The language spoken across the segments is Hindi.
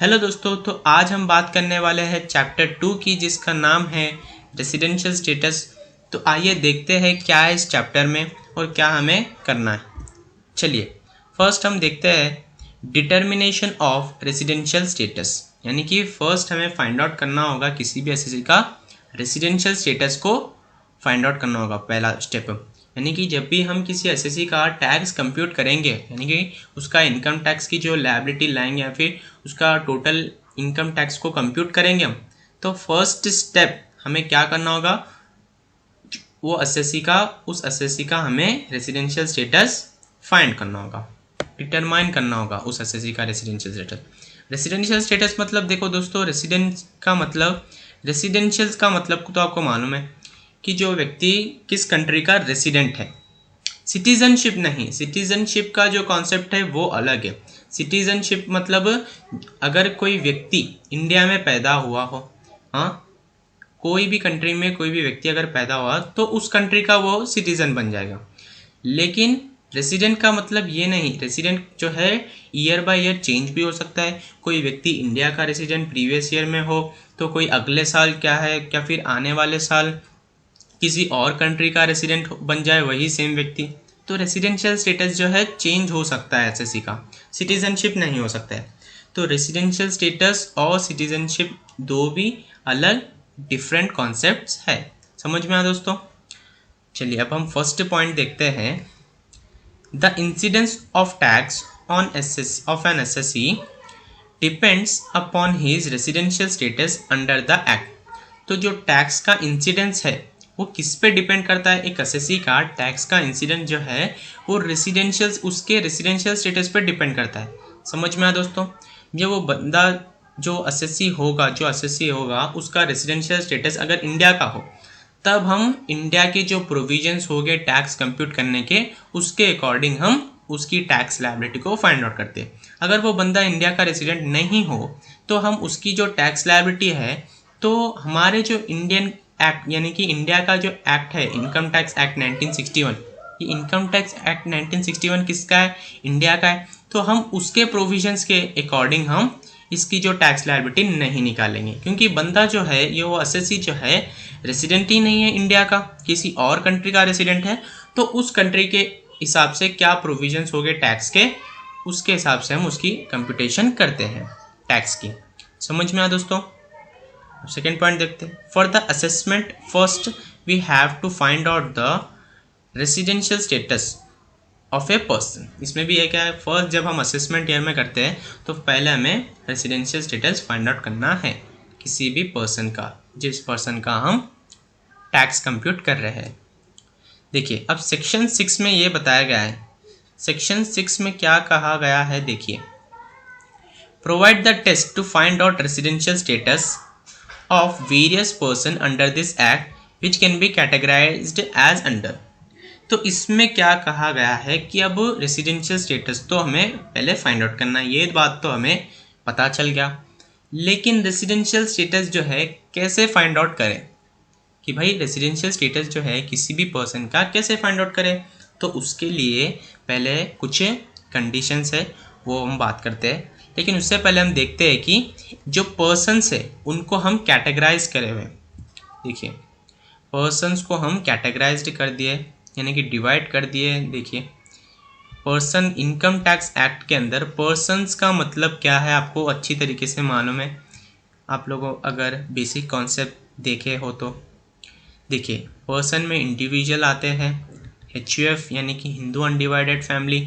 हेलो दोस्तों, तो आज हम बात करने वाले हैं चैप्टर 2 की, जिसका नाम है रेसिडेंशियल स्टेटस। तो आइए देखते हैं क्या है इस चैप्टर में और क्या हमें करना है। चलिए फर्स्ट हम देखते हैं डिटर्मिनेशन ऑफ रेसिडेंशियल स्टेटस, यानी कि फर्स्ट हमें फाइंड आउट करना होगा किसी भी एसएससी का रेसिडेंशियल स्टेटस को फाइंड आउट करना होगा। पहला स्टेप, यानी कि जब भी हम किसी एसएससी का टैक्स कंप्यूट करेंगे, यानी कि उसका इनकम टैक्स की जो लायबिलिटी लाएंगे या फिर उसका टोटल इनकम टैक्स को कंप्यूट करेंगे हम, तो फर्स्ट स्टेप हमें क्या करना होगा, वो एसएससी का उस एसएससी का हमें रेसिडेंशियल स्टेटस फाइंड करना होगा, डिटरमाइन करना होगा उस एसएससी का रेसिडेंशियल स्टेटस। रेसिडेंशियल स्टेटस मतलब देखो दोस्तों, रेसिडेंशियल का मतलब तो आपको मालूम है कि जो व्यक्ति किस कंट्री का रेसिडेंट है। सिटीजनशिप नहीं, सिटीजनशिप का जो कॉन्सेप्ट है वो अलग है। सिटीजनशिप मतलब अगर कोई व्यक्ति इंडिया में पैदा हुआ हो, हाँ, कोई भी कंट्री में कोई भी व्यक्ति अगर पैदा हुआ तो उस कंट्री का वो सिटीजन बन जाएगा। लेकिन रेसिडेंट का मतलब ये नहीं, रेसिडेंट जो है ईयर बाय ईयर चेंज भी हो सकता है। कोई व्यक्ति इंडिया का रेसिडेंट प्रीवियस ईयर में हो तो कोई अगले साल क्या है, या फिर आने वाले साल किसी और कंट्री का रेसिडेंट बन जाए वही सेम व्यक्ति। तो रेसिडेंशियल स्टेटस जो है चेंज हो सकता है एसएससी का, सिटीजनशिप नहीं हो सकता है। तो रेसिडेंशियल स्टेटस और सिटीजनशिप दो भी अलग डिफरेंट कॉन्सेप्ट्स है। समझ में आया दोस्तों? चलिए अब हम फर्स्ट पॉइंट देखते हैं। The incidence of tax on an SSC depends upon his residential status under the act. तो जो टैक्स का इंसिडेंस है वो किस पे डिपेंड करता है? एक एसएससी का टैक्स का इंसिडेंट जो है वो उसके रेसिडेंशियल स्टेटस पे डिपेंड करता है। समझ में आया दोस्तों? ये वो बंदा जो एसएससी होगा उसका रेसिडेंशियल स्टेटस अगर इंडिया का हो, तब हम इंडिया के जो प्रोविजंस हो गए टैक्स कंप्यूट करने के, उसके अकॉर्डिंग हम उसकी टैक्स लायबिलिटी को फाइंड आउट करते हैं। अगर वो बंदा इंडिया का रेसिडेंट नहीं हो तो हम उसकी जो टैक्स लायबिलिटी है, तो हमारे जो इंडियन एक्ट यानी कि इंडिया का जो एक्ट है इनकम टैक्स एक्ट 1961, ये इनकम टैक्स एक्ट 1961 किसका है? इंडिया का है। तो हम उसके प्रोविजंस के अकॉर्डिंग हम इसकी जो टैक्स लायबिलिटी नहीं निकालेंगे, क्योंकि बंदा जो है ये वो एसएससी जो है रेसिडेंट ही नहीं है इंडिया का, किसी और कंट्री का रेसिडेंट है। तो उस कंट्री के हिसाब से क्या प्रोविजंस हो गए टैक्स के, उसके हिसाब से हम उसकी कंप्यूटेशन करते हैं टैक्स की। समझ में आया दोस्तों? सेकेंड पॉइंट देखते हैं। For the assessment first we have to find out the residential status of a person. इसमें भी एक है, फर्स्ट जब हम असेसमेंट ईयर में करते हैं तो पहले हमें रेसिडेंशियल स्टेटस फाइंड आउट करना है किसी भी पर्सन का, जिस पर्सन का हम टैक्स कंप्यूट कर रहे हैं। देखिए अब सेक्शन 6 में ये बताया गया है। सेक्शन 6 में क्या कहा गया है देखिए, provide the test to find out residential status of various person under this act which can be categorized as under। तो इसमें क्या कहा गया है कि अब रेसिडेंशियल स्टेटस तो हमें पहले फाइंड आउट करना है, ये बात तो हमें पता चल गया। लेकिन रेसिडेंशियल स्टेटस जो है कैसे फाइंड आउट करें, कि भाई रेसिडेंशियल स्टेटस जो है किसी भी पर्सन का कैसे फाइंड आउट करें? तो उसके लिए पहले कुछ कंडीशंस है वो हम बात करते हैं। लेकिन उससे पहले हम देखते हैं कि जो पर्सन्स है उनको हम कैटेगराइज करे हुए। देखिए पर्सन्स को हम कैटेगराइज्ड कर दिए, यानी कि डिवाइड कर दिए। देखिए पर्सन इनकम टैक्स एक्ट के अंदर पर्सन्स का मतलब क्या है आपको अच्छी तरीके से मालूम है, आप लोगों अगर बेसिक कॉन्सेप्ट देखे हो तो। देखिए पर्सन में इंडिविजुअल आते हैं, HUF यानी कि हिंदू अनडिवाइडेड फैमिली,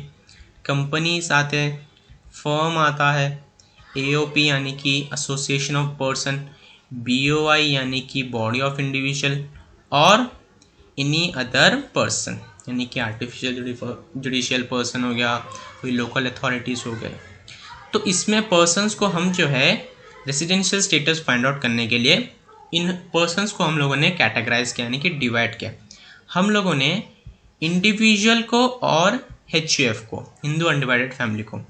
कंपनीज आते हैं, फर्म आता है, AOP यानी कि एसोसिएशन ऑफ पर्सन, BOI यानी कि बॉडी ऑफ इंडिविजुअल, और एनी अदर पर्सन यानी कि आर्टिफिशियल जुडिशियल पर्सन हो गया, कोई लोकल अथॉरिटीज़ हो गए। तो इसमें पर्सन्स को हम जो है रेसिडेंशियल स्टेटस फाइंड आउट करने के लिए इन पर्सन्स को हम लोगों ने कैटेगराइज किया, यानी कि डिवाइड किया। हम लोगों ने इंडिविजुअल को और HUF को, हिंदू अनडिवाइडेड फैमिली को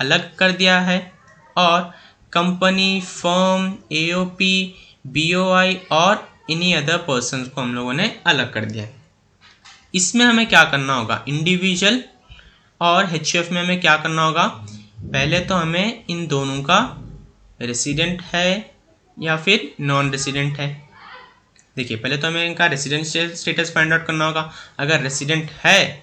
अलग कर दिया है, और कंपनी, फर्म, AOP, BOI और इन्हीं अदर पर्सन्स को हम लोगों ने अलग कर दिया है। इसमें हमें क्या करना होगा, इंडिविजुअल और HUF में हमें क्या करना होगा, पहले तो हमें इन दोनों का रेसिडेंट है या फिर नॉन रेसिडेंट है। देखिए पहले तो हमें इनका रेसिडेंशियल स्टेटस फाइंड आउट करना होगा। अगर रेसिडेंट है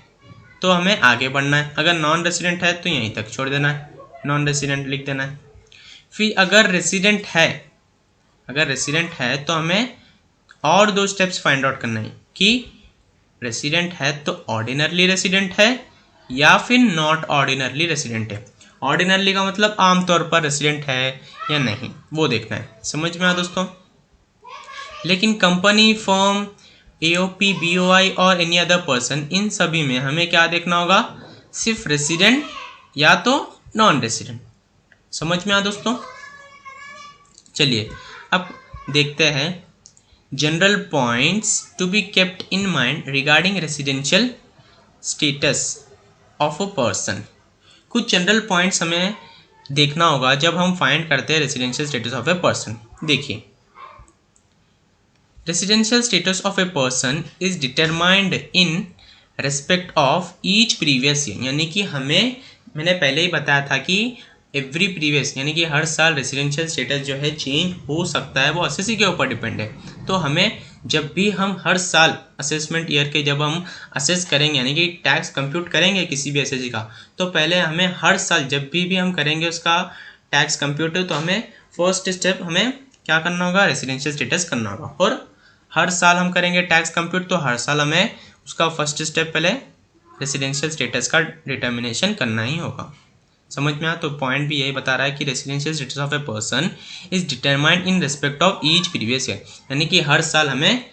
तो हमें आगे बढ़ना है, अगर नॉन रेसिडेंट है तो यहीं तक छोड़ देना है, नॉन रेसिडेंट लिख देना है। फिर अगर रेसिडेंट है तो हमें और 2 स्टेप्स फाइंड आउट करना है कि रेसिडेंट है तो ऑर्डिनरली रेसिडेंट है या फिर नॉट ऑर्डिनरली रेसिडेंट है। ऑर्डिनरली का मतलब आमतौर पर रेसिडेंट है या नहीं, वो देखना है। समझ में आया दोस्तों। लेकिन कंपनी, फर्म, एओपी, बीओआई और एनी अदर पर्सन, इन सभी में हमें क्या देखना होगा, सिर्फ रेसिडेंट या तो नॉन रेसिडेंट। समझ में आया दोस्तों। चलिए अब देखते हैं general points to be kept in mind regarding residential status of a person. कुछ जनरल पॉइंट्स हमें देखना होगा जब हम फाइंड करते हैं residential status of a person. देखिए, residential status of a person is determined in respect of each previous year, यानी कि मैंने पहले ही बताया था कि एवरी प्रीवियस यानी कि हर साल रेसिडेंशियल स्टेटस जो है चेंज हो सकता है, वो एसएससी के ऊपर डिपेंड है। तो हमें जब भी हम हर साल असेसमेंट ईयर के जब हम असेस करेंगे यानी कि टैक्स कंप्यूट करेंगे किसी भी एसएससी का, तो पहले हमें हर साल जब भी हम करेंगे उसका टैक्स कंप्यूट, तो हमें फर्स्ट स्टेप हमें क्या करना होगा, रेसिडेंशियल स्टेटस करना होगा। और हर साल हम करेंगे टैक्स कंप्यूट तो हर साल हमें उसका फर्स्ट स्टेप पहले रेसिडेंशियल स्टेटस का डिटर्मिनेशन करना ही होगा। समझ में आया। तो पॉइंट भी यही बता रहा है कि residential status of a person is determined in respect of each previous year, यानी कि हर साल हमें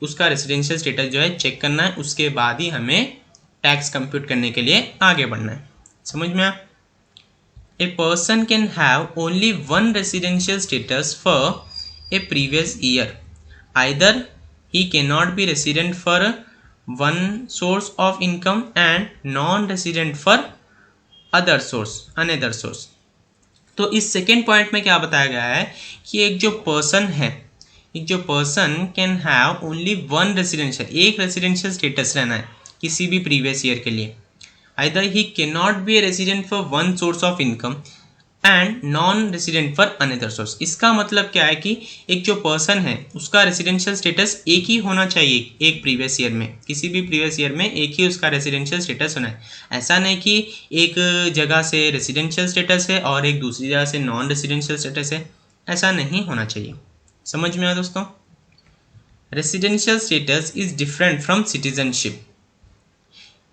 उसका रेसिडेंशियल स्टेटस जो है चेक करना है, उसके बाद ही हमें टैक्स कंप्यूट करने के लिए आगे बढ़ना है। समझ में आया। A person can have only one residential status for A previous year, either he can not be resident for one source of income and non resident for another source. तो इस सेकेंड पॉइंट में क्या बताया गया है कि एक जो person can have only one residential, एक रेसिडेंशियल स्टेटस रहना है किसी भी प्रीवियस ईयर के लिए। Either he can not be A resident for one source of income and non resident for another source. इसका मतलब क्या है कि एक जो पर्सन है उसका रेसिडेंशियल स्टेटस एक ही होना चाहिए एक प्रीवियस ईयर में, किसी भी प्रीवियस ईयर में एक ही उसका रेसिडेंशियल स्टेटस होना है। ऐसा नहीं कि एक जगह से रेसिडेंशियल स्टेटस है और एक दूसरी जगह से नॉन रेसिडेंशियल स्टेटस है, ऐसा नहीं होना चाहिए। समझ में आया दोस्तों। Residential status is different from citizenship.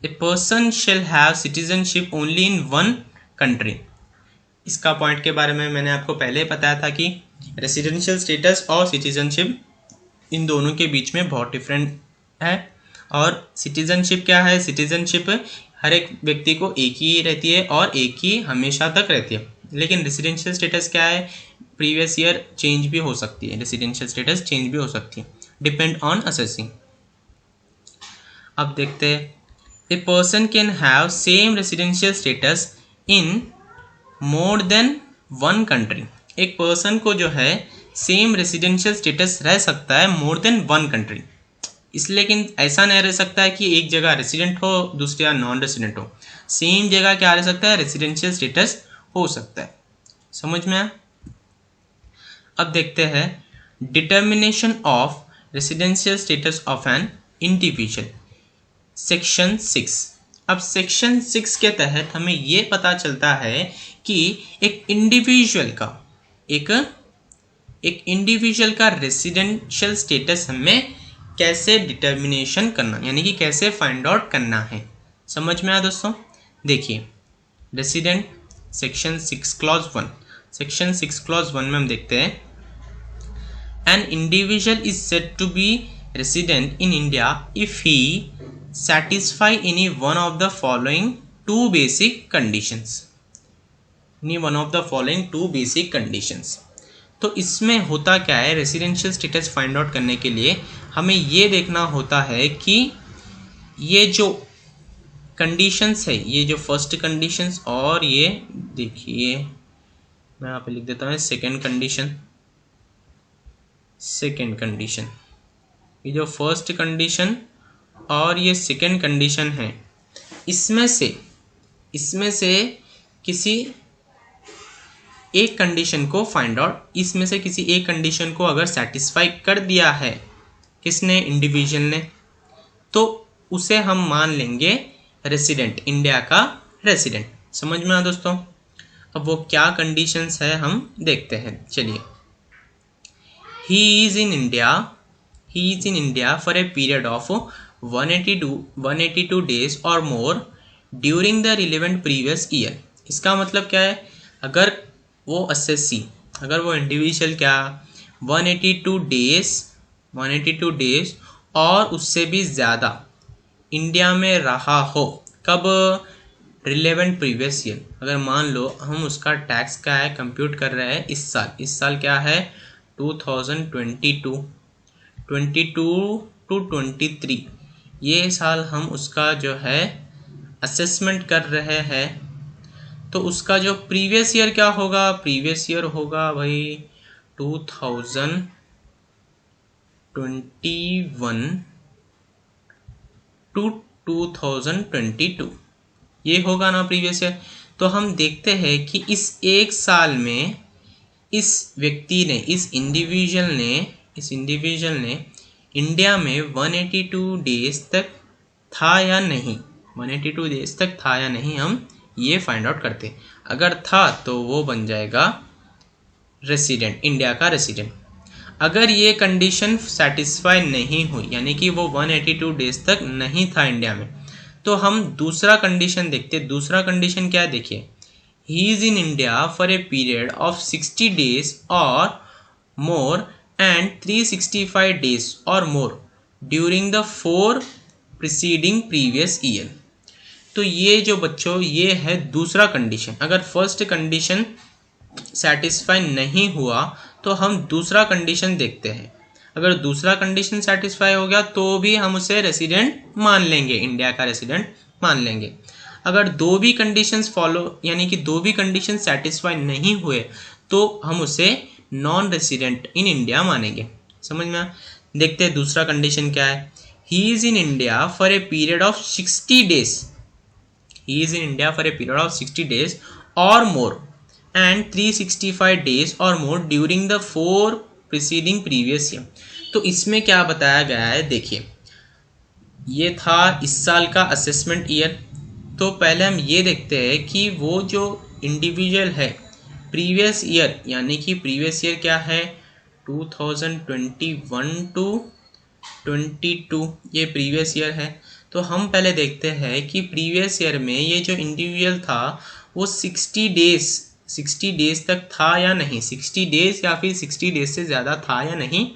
A person shall have citizenship only in one country. इसका पॉइंट के बारे में मैंने आपको पहले बताया था कि रेसिडेंशियल स्टेटस और सिटीजनशिप इन दोनों के बीच में बहुत डिफरेंट है। और सिटीजनशिप क्या है, सिटीजनशिप हर एक व्यक्ति को एक ही रहती है और एक ही हमेशा तक रहती है। लेकिन रेसिडेंशियल स्टेटस क्या है, प्रीवियस ईयर चेंज भी हो सकती है, रेसिडेंशियल स्टेटस चेंज भी हो सकती है, डिपेंड ऑन असेसिंग। अब देखते हैं, a person can have same residential status in more than one country. एक पर्सन को जो है सेम रेसिडेंशियल स्टेटस रह सकता है मोर देन वन कंट्री, इसलिए लेकिन ऐसा नहीं रह सकता है कि एक जगह रेसिडेंट हो दूसरी जगह नॉन रेसिडेंट हो। सेम जगह क्या रह सकता है, रेसिडेंशियल स्टेटस हो सकता है। समझ में आया। अब देखते हैं determination of residential status of an individual, section 6। अब सेक्शन 6 के तहत हमें ये पता चलता है कि एक इंडिविजुअल का रेसिडेंशियल स्टेटस हमें कैसे डिटर्मिनेशन करना, यानी कि कैसे फाइंड आउट करना है। समझ में आया दोस्तों। देखिए, resident section 6 clause 1, section 6 clause 1 में हम देखते हैं, an individual is said to be resident in India if he satisfy any one of the following two basic conditions। तो इसमें होता क्या है, रेसिडेंशियल स्टेटस फाइंड आउट करने के लिए हमें ये देखना होता है कि ये जो कंडीशंस है, ये जो फर्स्ट कंडीशंस और ये देखिए मैं यहाँ पे लिख देता हूँ सेकेंड कंडीशन, ये जो फर्स्ट कंडीशन और ये सेकेंड कंडीशन है, इसमें से किसी एक कंडीशन को फाइंड आउट, इसमें से किसी एक कंडीशन को अगर सेटिस्फाई कर दिया है किसने, इंडिविजुअल ने, तो उसे हम मान लेंगे रेसिडेंट, इंडिया का रेसिडेंट। समझ में आया दोस्तों? अब वो क्या कंडीशंस है हम देखते हैं, चलिए। He is in India for a period of 182 days और more during the relevant previous year. इसका मतलब क्या है, अगर वो एसएससी, अगर वो इंडिविजुअल क्या 182 डेज और उससे भी ज़्यादा इंडिया में रहा हो, कब, रिलेवेंट प्रीवियस ईयर। अगर मान लो हम उसका टैक्स क्या है कंप्यूट कर रहे हैं इस साल क्या है 2022 टू 23, ये साल हम उसका जो है असेसमेंट कर रहे हैं, तो उसका जो प्रीवियस ईयर क्या होगा, प्रीवियस ईयर होगा भाई 2021 टू 2022, ये होगा ना प्रीवियस ईयर। तो हम देखते हैं कि इस एक साल में इस व्यक्ति ने, इस इंडिविजुअल ने इंडिया में 182 डेज तक था या नहीं, 182 डेज तक था या नहीं, हम ये फाइंड आउट करते। अगर था तो वो बन जाएगा रेसिडेंट, इंडिया का रेसिडेंट। अगर ये कंडीशन सेटिस्फाई नहीं हुई, यानी कि वो 182 डेज तक नहीं था इंडिया में, तो हम दूसरा कंडीशन देखते। दूसरा कंडीशन क्या है, देखिए, ही is in India for a period of 60 days और मोर एंड 365 डेज और more during the 4 preceding previous year. तो ये जो बच्चों, ये है दूसरा कंडीशन। अगर फर्स्ट कंडीशन सेटिस्फाई नहीं हुआ तो हम दूसरा कंडीशन देखते हैं। अगर दूसरा कंडीशन सेटिस्फाई हो गया तो भी हम उसे रेसिडेंट मान लेंगे, इंडिया का रेसिडेंट मान लेंगे। अगर दो भी कंडीशंस फॉलो, यानी कि दो भी कंडीशन सेटिस्फाई नहीं हुए, तो हम उसे नॉन रेसिडेंट इन इंडिया मानेंगे। समझ में? देखते हैं दूसरा कंडीशन क्या है। ही is in India for a period of 60 days, he is in India for a period of 60 days और मोर एंड 365 डेज और more during the 4 preceding previous year. तो इसमें क्या बताया गया है, देखिए, ये था इस साल का असेसमेंट ईयर। तो पहले हम ये देखते हैं कि वो जो इंडिविजुअल है प्रीवियस ईयर, यानी कि प्रीवियस ईयर क्या है 2021 टू 22, ये प्रीवियस ईयर है। तो हम पहले देखते हैं कि प्रीवियस ईयर में ये जो इंडिविजुअल था वो 60 डेज तक था या नहीं, 60 डेज या फिर 60 डेज से ज़्यादा था या नहीं,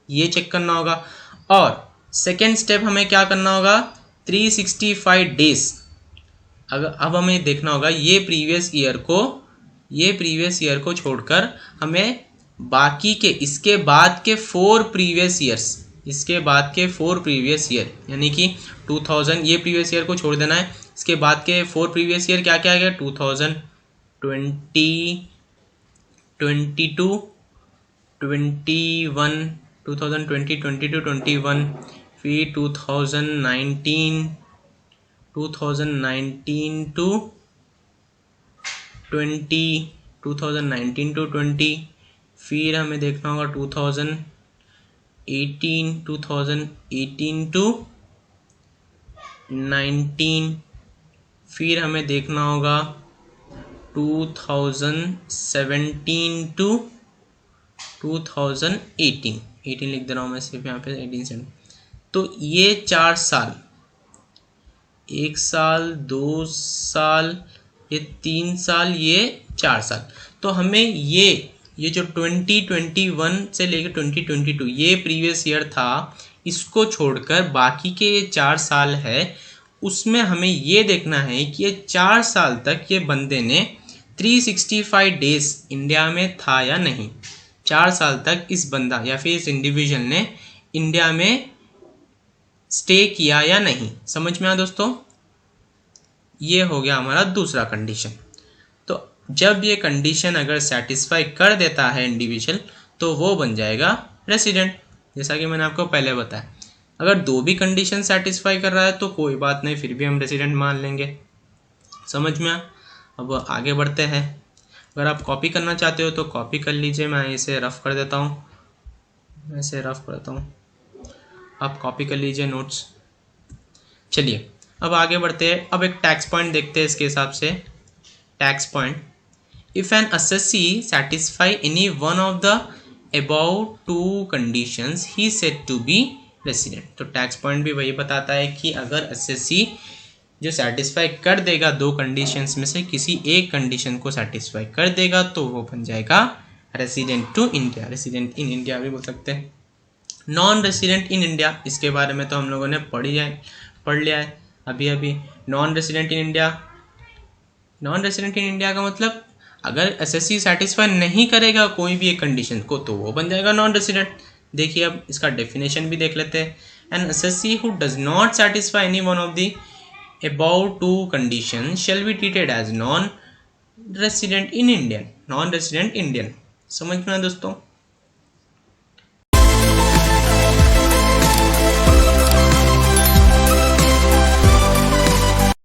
ये चेक करना होगा। और सेकेंड स्टेप हमें क्या करना होगा, 365 डेज। अब हमें देखना होगा ये प्रीवियस ईयर को छोड़कर हमें बाकी के, इसके बाद के 4 प्रीवियस ईयर, यानी कि 2000, ये प्रीवियस ईयर को छोड़ देना है। इसके बाद के 4 प्रीवियस ईयर क्या क्या आ गया, 2020, 22, 21, 2020, 22, 21, फिर 2019 टू 20, 2019 टू 20, फिर हमें देखना होगा 2018 टू 19, फिर हमें देखना होगा 2017 टू 2018, 18 लिख दे रहा हूँ मैं सिर्फ यहाँ पे 18 से। तो ये 4 साल, 1 साल, 2 साल, ये 3 साल, ये 4 साल। तो हमें ये जो 2021 से लेकर 2022 ये प्रीवियस ईयर था, इसको छोड़कर बाकी के ये 4 साल है, उसमें हमें ये देखना है कि ये 4 साल तक ये बंदे ने 365 डेज इंडिया में था या नहीं। 4 साल तक इस बंदा या फिर इस इंडिविजुअल ने इंडिया में स्टे किया या नहीं। समझ में आया दोस्तों? ये हो गया हमारा दूसरा कंडीशन। तो जब ये कंडीशन अगर सेटिस्फाई कर देता है इंडिविजुअल, तो वो बन जाएगा रेसिडेंट, जैसा कि मैंने आपको पहले बताया। अगर दो भी कंडीशन सेटिस्फाई कर रहा है तो कोई बात नहीं, फिर भी हम रेसिडेंट मान लेंगे। समझ में? अब आगे बढ़ते हैं। अगर आप कॉपी करना चाहते हो तो कॉपी कर लीजिए, मैं इसे रफ कर देता हूँ, मैं इसे रफ करता हूँ, आप कॉपी कर लीजिए नोट्स। चलिए अब आगे बढ़ते हैं। अब एक टैक्स पॉइंट देखते हैं इसके हिसाब से। Tax point, if an assessee satisfy any one of the above two conditions he said to be resident। तो टैक्स पॉइंट भी वही बताता है कि अगर assessee जो सेटिस्फाई कर देगा दो कंडीशंस में से किसी एक कंडीशन को सेटिस्फाई कर देगा तो वो बन जाएगा resident to India, resident in India भी बोल सकते हैं। नॉन रेसिडेंट इन इंडिया, इसके बारे में तो हम लोगों ने पढ़ लिया है अभी अभी। Non resident in India, non resident in India का मतलब अगर एसएससी सेटिस्फाई नहीं करेगा कोई भी एक कंडीशन को तो वो बन जाएगा नॉन रेसिडेंट। देखिए अब इसका डेफिनेशन भी देख लेते हैं। An assessee who does not satisfy any one of the above two conditions shall be treated as non resident in Indian, non resident Indian। समझ में दोस्तों।